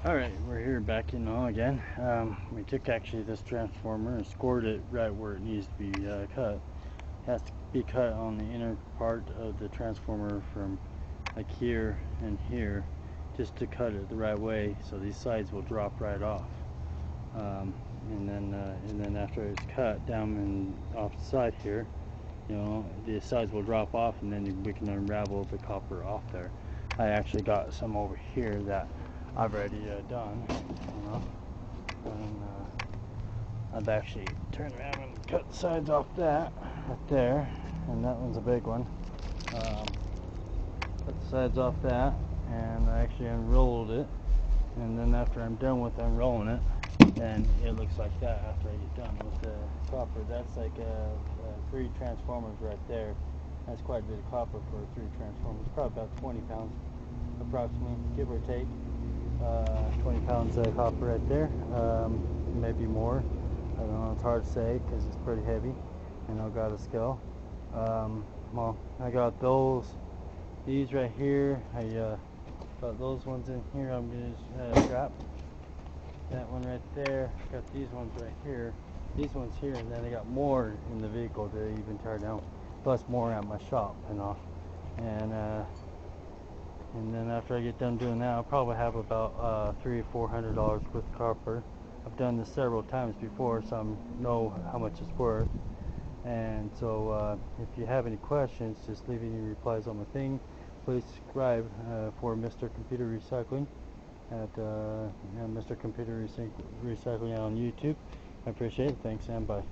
Alright, we're here back in on again. We took actually this transformer and scored it right where it needs to be cut. It has to be cut on the inner part of the transformer from like here and here, just to cut it the right way so these sides will drop right off. And then after it's cut down and off the side here, you know, the sides will drop off, and then we can unravel the copper off there. I actually got some over here that I've already done, you know, and I've actually turned around and cut the sides off that right there, and that one's a big one. Cut the sides off that, and I actually unrolled it, and then after I'm done with unrolling it, then it looks like that after I get done with the copper. That's like 3 transformers right there. That's quite a bit of copper for 3 transformers. Probably about 20 pounds approximately, give or take. 20 pounds of copper right there, maybe more. I don't know, it's hard to say because it's pretty heavy, and I've got a scale. Well, I got these right here. I got those ones in here. I'm going to strap that one right there. Got these ones right here, these ones here, and then I got more in the vehicle to even tear down, plus more at my shop and all. And then after I get done doing that, I'll probably have about $300 or $400 worth of copper. I've done this several times before, so I know how much it's worth. And so if you have any questions, just leave any replies on my thing. Please subscribe for Mr. Computer Recycling at Mr. Computer Recycling on YouTube. I appreciate it. Thanks, and bye.